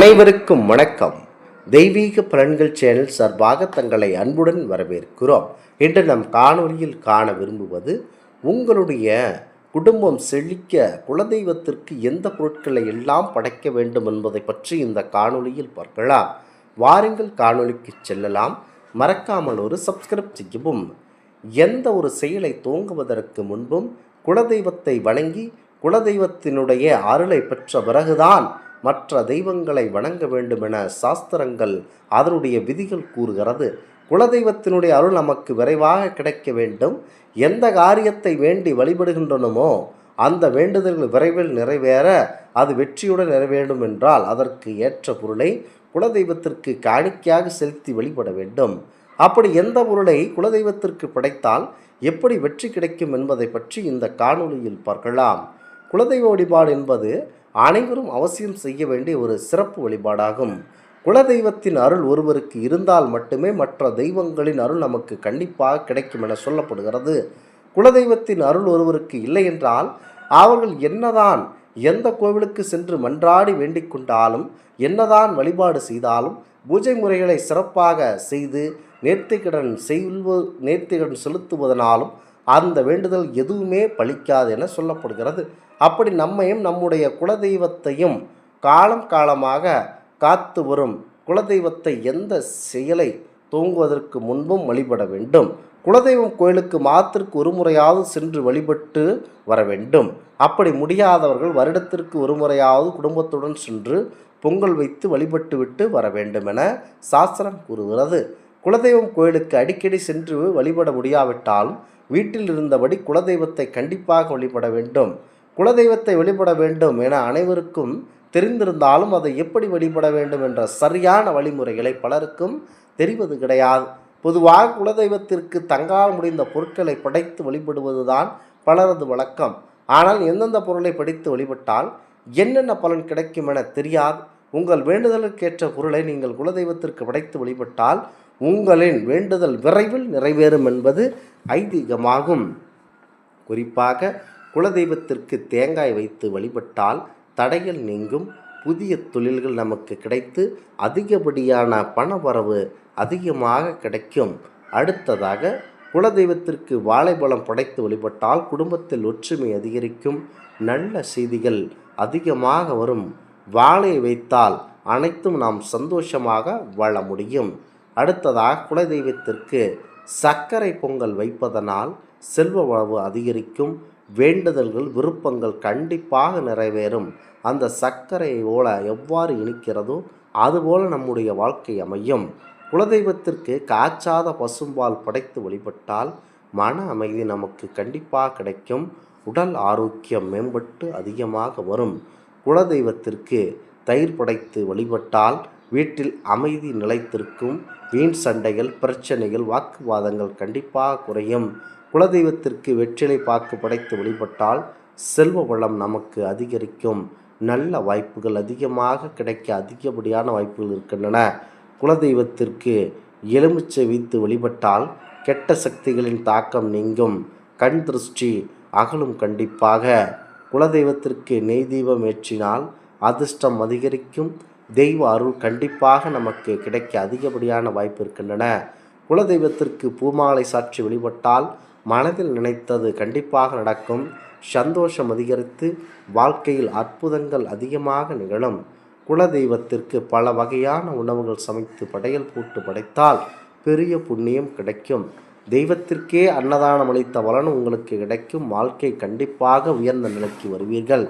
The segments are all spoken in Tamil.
அனைவருக்கும் வணக்கம். தெய்வீக பலன்கள் சேனல் சார்பாக தங்களை அன்புடன் வரவேற்கிறோம். இன்று நம் காணொலியில் காண விரும்புவது, உங்களுடைய குடும்பம் செழிக்க குலதெய்வத்திற்கு எந்த பொருட்களை எல்லாம் படைக்க வேண்டும் என்பதை பற்றி இந்த காணொலியில் பார்க்கலாம். வாருங்கள் காணொலிக்கு செல்லலாம். மறக்காமல் ஒரு சப்ஸ்கிரைப் செய்யவும். எந்த ஒரு செயலை துவங்குவதற்கு முன்பும் குலதெய்வத்தை வணங்கி குலதெய்வத்தினுடைய அருளை பெற்ற பிறகுதான் மற்ற தெய்வங்களை வணங்க வேண்டும் என சாஸ்திரங்கள் அதனுடைய விதிகள் கூறுகிறது. குலதெய்வத்தினுடைய அருள் நமக்கு விரைவாக கிடைக்க வேண்டும். எந்த காரியத்தை வேண்டி வழிபடுகின்றனமோ அந்த வேண்டுதல்கள் விரைவில் நிறைவேற அது வெற்றியுடன் நிறைவேண்டும் என்றால் அதற்கு ஏற்ற பொருளை குலதெய்வத்திற்கு காணிக்கையாக செலுத்தி வழிபட வேண்டும். அப்படி எந்த பொருளை குலதெய்வத்திற்கு படைத்தால் எப்படி வெற்றி கிடைக்கும் என்பதை பற்றி இந்த காணொலியில் பார்க்கலாம். குலதெய்வ வழிபாடு என்பது அனைவரும் அவசியம் செய்ய வேண்டிய ஒரு சிறப்பு வழிபாடாகும். குலதெய்வத்தின் அருள் ஒருவருக்கு இருந்தால் மட்டுமே மற்ற தெய்வங்களின் அருள் நமக்கு கண்டிப்பாக கிடைக்கும் என சொல்லப்படுகிறது. குலதெய்வத்தின் அருள் ஒருவருக்கு இல்லை என்றால் அவர்கள் என்னதான் எந்த கோவிலுக்கு சென்று மன்றாடி வேண்டிக் கொண்டாலும், என்னதான் வழிபாடு செய்தாலும், பூஜை முறைகளை சிறப்பாக செய்து நேர்த்திக்கடன் செலுத்துவதனாலும் அந்த வேண்டுதல் எதுவுமே பலிக்காது என சொல்லப்படுகிறது. அப்படி நம்மையும் நம்முடைய குலதெய்வத்தையும் காலம் காலமாக காத்து வரும் குலதெய்வத்தை எந்த செயலை துவங்குவதற்கு முன்பும் வழிபட வேண்டும். குலதெய்வம் கோயிலுக்கு மாதத்திற்கு ஒரு முறையாவது சென்று வழிபட்டு வர வேண்டும். அப்படி முடியாதவர்கள் வருடத்திற்கு ஒரு முறையாவது குடும்பத்துடன் சென்று பொங்கல் வைத்து வழிபட்டு விட்டு வர வேண்டும் என சாஸ்திரம் கூறுகிறது. குலதெய்வம் கோயிலுக்கு அடிக்கடி சென்று வழிபட முடியாவிட்டாலும் வீட்டில் இருந்தபடி குலதெய்வத்தை கண்டிப்பாக வழிபட வேண்டும். குலதெய்வத்தை வழிபட வேண்டும் என அனைவருக்கும் தெரிந்திருந்தாலும் அதை எப்படி வழிபட வேண்டும் என்ற சரியான வழிமுறைகளை பலருக்கும் தெரிவது கிடையாது. பொதுவாக குலதெய்வத்திற்கு தங்கால் முடிந்த பொருட்களை படைத்து வழிபடுவதுதான் பலரது வழக்கம். ஆனால் எந்தெந்த பொருளை படைத்து வழிபட்டால் என்னென்ன பலன் கிடைக்கும் என தெரியாது. உங்கள் வேண்டுதலுக்கேற்ற பொருளை நீங்கள் குலதெய்வத்திற்கு படைத்து வழிபட்டால் உங்களின் வேண்டுதல் விரைவில் நிறைவேறும் என்பது ஐதீகமாகும். குறிப்பாக குலதெய்வத்திற்கு தேங்காய் வைத்து வழிபட்டால் தடைகள் நீங்கும், புதிய தொழில்கள் நமக்கு கிடைத்து அதிகப்படியான பணவரவு அதிகமாக கிடைக்கும். அடுத்ததாக குலதெய்வத்திற்கு வாழைப்பழம் படைத்து வழிபட்டால் குடும்பத்தில் ஒற்றுமை அதிகரிக்கும், நல்ல செய்திகள் அதிகமாக வரும். வாழையை வைத்தால் அனைத்தும் நாம் சந்தோஷமாக வாழ முடியும். அடுத்ததாக குலதெய்வத்திற்கு சர்க்கரை பொங்கல் வைப்பதனால் செல்வ வளவு அதிகரிக்கும், வேண்டுதல்கள் விருப்பங்கள் கண்டிப்பாக நிறைவேறும். அந்த சர்க்கரை போல எவ்வாறு இனிக்கிறதோ அதுபோல நம்முடைய வாழ்க்கை அமையும். குலதெய்வத்திற்கு காய்ச்சாத பசும்பால் படைத்து வழிபட்டால் மன அமைதி நமக்கு கண்டிப்பாக கிடைக்கும், உடல் ஆரோக்கியம் மேம்பட்டு அதிகமாக வரும். குலதெய்வத்திற்கு தயிர் படைத்து வழிபட்டால் வீட்டில் அமைதி நிலைத்திருக்கும், வீண் சண்டைகள் பிரச்சனைகள் வாக்குவாதங்கள் கண்டிப்பாக குறையும். குலதெய்வத்திற்கு வெற்றிலை பாக்கு படைத்து வழிபட்டால் செல்வ வளம் நமக்கு அதிகரிக்கும், நல்ல வாய்ப்புகள் அதிகமாக கிடைக்க அதிகப்படியான வாய்ப்புகள் இருக்கின்றன. குலதெய்வத்திற்கு எலுமிச்சை வைத்து வழிபட்டால் கெட்ட சக்திகளின் தாக்கம் நீங்கும், கண் திருஷ்டி அகலும். கண்டிப்பாக குலதெய்வத்திற்கு நெய் தீபம் ஏற்றினால் அதிர்ஷ்டம் அதிகரிக்கும், தெய்வ அருள் கண்டிப்பாக நமக்கு கிடைக்க அதிகப்படியான வாய்ப்பு இருக்கின்றன. குலதெய்வத்திற்கு பூமாலை சாட்சி வழிபட்டால் மனதில் நினைத்தது கண்டிப்பாக நடக்கும், சந்தோஷம் அதிகரித்து வாழ்க்கையில் அற்புதங்கள் அதிகமாக நிகழும். குலதெய்வத்திற்கு பல வகையான உணவுகள் சமைத்து படையல் போட்டு படைத்தால் பெரிய புண்ணியம் கிடைக்கும். தெய்வத்திற்கே அன்னதானம் அளித்த பலன் உங்களுக்கு கிடைக்கும், வாழ்க்கை கண்டிப்பாக உயர்ந்த நிலைக்கு வருவீர்கள்.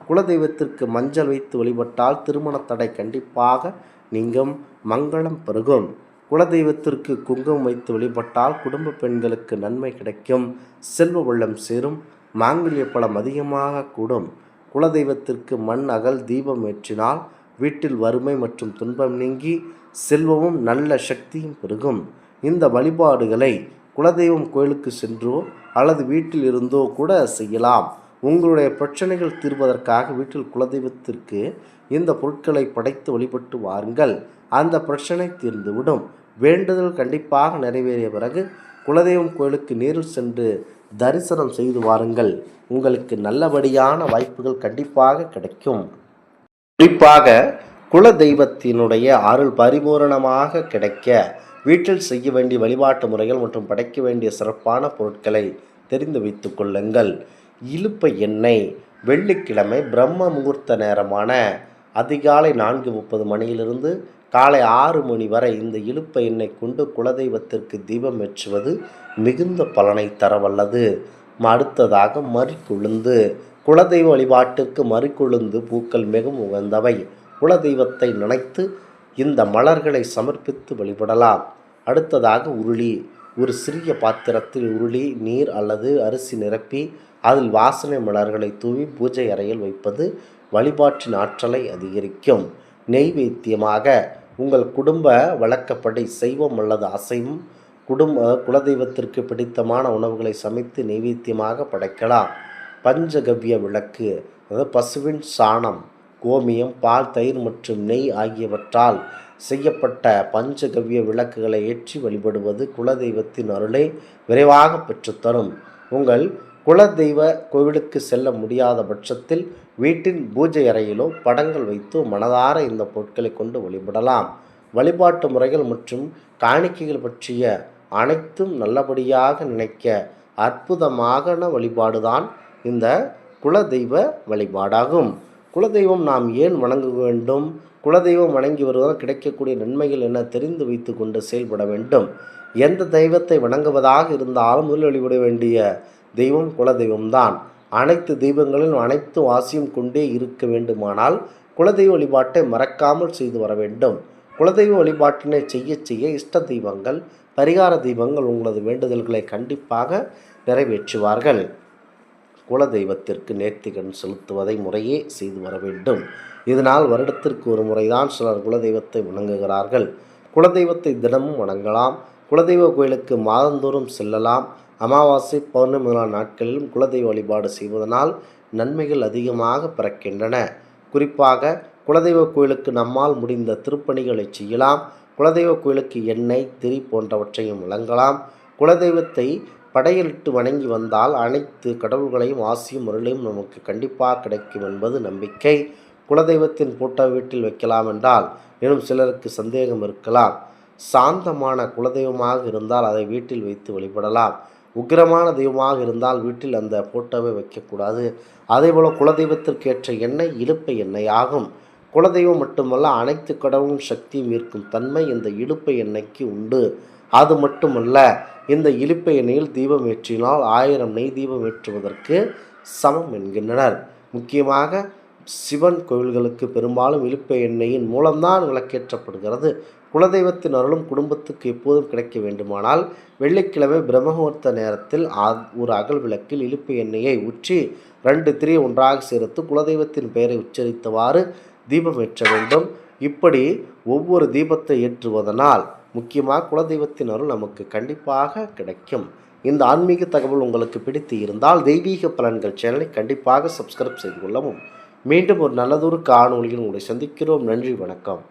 குலதெய்வத்திற்கு மஞ்சள் வைத்து வழிபட்டால் திருமண தடை கண்டிப்பாக நீங்கும், மங்களம் பெருகும். குலதெய்வத்திற்கு குங்குமம் வைத்து வழிபட்டால் குடும்ப பெண்களுக்கு நன்மை கிடைக்கும், செல்வ வெள்ளம் சேரும், மாங்கல்ய பலம் அதிகமாக கூடும். குலதெய்வத்திற்கு மண் அகல் தீபம் ஏற்றினால் வீட்டில் வறுமை மற்றும் துன்பம் நீங்கி செல்வமும் நல்ல சக்தியும் பெருகும். இந்த வழிபாடுகளை குலதெய்வம் கோயிலுக்கு சென்றோ அல்லது வீட்டில் இருந்தோ கூட செய்யலாம். உங்களுடைய பிரச்சனைகள் தீர்வதற்காக வீட்டில் குலதெய்வத்திற்கு இந்த பொருட்களை படைத்து வழிபட்டு வாருங்கள். அந்த பிரச்சனை தீர்ந்துவிடும். வேண்டுதல் கண்டிப்பாக நிறைவேறிய பிறகு குலதெய்வம் கோயிலுக்கு நேரில் சென்று தரிசனம் செய்து வாருங்கள். உங்களுக்கு நல்லபடியான வாய்ப்புகள் கண்டிப்பாக கிடைக்கும். குறிப்பாக குல தெய்வத்தினுடைய அருள் பரிபூரணமாக கிடைக்க வீட்டில் செய்ய வேண்டிய வழிபாட்டு முறைகள் மற்றும் படைக்க வேண்டிய சிறப்பான பொருட்களை தெரிந்து வைத்து கொள்ளுங்கள். இலுப்பை எண்ணெய் வெள்ளிக்கிழமை பிரம்ம முகூர்த்த நேரமான அதிகாலை 4:30 மணியிலிருந்து காலை 6 மணி வரை இந்த இலுப்பை எண்ணெய் கொண்டு குலதெய்வத்திற்கு தீபம் ஏற்றுவது மிகுந்த பலனை தரவல்லது. அடுத்ததாக மறிக்குழுந்து. குலதெய்வ வழிபாட்டிற்கு மறிக்குழுந்து பூக்கள் மிகவும் உகந்தவை. குலதெய்வத்தை நினைத்து இந்த மலர்களை சமர்ப்பித்து வழிபடலாம். அடுத்ததாக உருளி. ஒரு சிறிய பாத்திரத்தில் உருளி நீர் அல்லது அரிசி நிரப்பி அதில் வாசனை மலர்களை தூவி பூஜை அறையில் வைப்பது வழிபாட்டின் ஆற்றலை அதிகரிக்கும். நெய்வேத்தியமாக உங்கள் குடும்ப வழக்கப்படி சைவம் அல்லது அசைவம் குலதெய்வத்திற்கு பிடித்தமான உணவுகளை சமைத்து நெய்வேத்தியமாக படைக்கலாம். பஞ்சகவ்ய விளக்கு, அதாவது பசுவின் சாணம், கோமியம், பால், தயிர் மற்றும் நெய் ஆகியவற்றால் செய்யப்பட்ட பஞ்சகவ்ய விளக்குகளை ஏற்றி வழிபடுவது குலதெய்வத்தின் அருளை விரைவாக பெற்றுத்தரும். உங்கள் குலதெய்வ கோவிலுக்கு செல்ல முடியாத பட்சத்தில் வீட்டின் பூஜை அறையிலோ படங்கள் வைத்து மனதார இந்த பொருட்களை கொண்டு வழிபடலாம். வழிபாட்டு முறைகள் மற்றும் காணிக்கைகள் பற்றிய அனைத்தும் நல்லபடியாக நினைக்க அற்புதமான வழிபாடுதான் இந்த குலதெய்வ வழிபாடாகும். குலதெய்வம் நாம் ஏன் வணங்க வேண்டும்? குலதெய்வம் வணங்கி வருவதால் கிடைக்கக்கூடிய நன்மைகள் என தெரிந்து வைத்து கொண்டு செயல்பட வேண்டும். எந்த தெய்வத்தை வணங்குவதாக இருந்தாலும் முதலில் வழிபட வேண்டிய தெய்வம் குலதெய்வம்தான். அனைத்து தெய்வங்களிலும் அனைத்து வாசியும் கொண்டே இருக்க வேண்டுமானால் குலதெய்வ வழிபாட்டை மறக்காமல் செய்து வர வேண்டும். குலதெய்வ வழிபாட்டினை செய்ய செய்ய இஷ்ட தெய்வங்கள், பரிகார தெய்வங்கள் உங்களது வேண்டுதல்களை கண்டிப்பாக நிறைவேற்றுவார்கள். குலதெய்வத்திற்கு நேர்த்திகடன் செலுத்துவதை முறையே செய்து வர வேண்டும். இதனால் வருடத்திற்கு ஒரு முறைதான் சிலர் குலதெய்வத்தை வணங்குகிறார்கள். குலதெய்வத்தை தினமும் வணங்கலாம். குலதெய்வ கோயிலுக்கு மாதந்தோறும் செல்லலாம். அமாவாசை, பௌர்ணமி முதலான நாட்களிலும் குலதெய்வ வழிபாடு செய்வதனால் நன்மைகள் அதிகமாக பிறக்கின்றன. குறிப்பாக குலதெய்வ கோயிலுக்கு நம்மால் முடிந்த திருப்பணிகளை செய்யலாம். குலதெய்வ கோயிலுக்கு எண்ணெய், திரி போன்றவற்றையும் வழங்கலாம். குலதெய்வத்தை படையலிட்டு வணங்கி வந்தால் அனைத்து கடவுள்களையும் ஆசியும் அருளையும் நமக்கு கண்டிப்பாக கிடைக்கும் என்பது நம்பிக்கை. குலதெய்வத்தின் போட்டோ வீட்டில் வைக்கலாம் என்றால் இன்னும் சிலருக்கு சந்தேகம் இருக்கலாம். சாந்தமான குலதெய்வமாக இருந்தால் அதை வீட்டில் வைத்து வழிபடலாம். உக்கிரமான தெய்வமாக இருந்தால் வீட்டில் அந்த போட்டோவை வைக்கக்கூடாது. அதேபோல் குலதெய்வத்திற்கு ஏற்ற எண்ணெய் இலுப்பை எண்ணெய் ஆகும். குலதெய்வம் மட்டுமல்ல, அனைத்து கடவுளும் சக்தியும் ஈர்க்கும் தன்மை இந்த இலுப்பை எண்ணெய்க்கு உண்டு. அது மட்டுமல்ல, இந்த இலுப்பை எண்ணெயில் தீபம் ஏற்றினால் 1000 நெய் தீபம் ஏற்றுவதற்கு சமம் என்கின்றனர். முக்கியமாக சிவன் கோவில்களுக்கு பெரும்பாலும் இலுப்பை எண்ணெயின் மூலம்தான் விளக்கேற்றப்படுகிறது. குலதெய்வத்தின் அருளும் குடும்பத்துக்கு எப்போதும் கிடைக்க வேண்டுமானால் வெள்ளிக்கிழமை பிரம்மமுகூர்த்த நேரத்தில் ஒரு அகல் விளக்கில் இலுப்பை எண்ணெயை ஊற்றி 2 திரியை ஒன்றாக சேர்த்து குலதெய்வத்தின் பெயரை உச்சரித்தவாறு தீபம் ஏற்ற வேண்டும். இப்படி ஒவ்வொரு தீபத்தை ஏற்றுவதனால் முக்கியமாக குலதெய்வத்தின் அருள் நமக்கு கண்டிப்பாக கிடைக்கும். இந்த ஆன்மீக தகவல் உங்களுக்கு பிடித்து இருந்தால் தெய்வீக பலன்கள் சேனலை கண்டிப்பாக சப்ஸ்கிரைப் செய்து கொள்ளவும். மீண்டும் ஒரு நல்லதொரு காணொளியில் உங்களை சந்திக்கிறோம். நன்றி, வணக்கம்.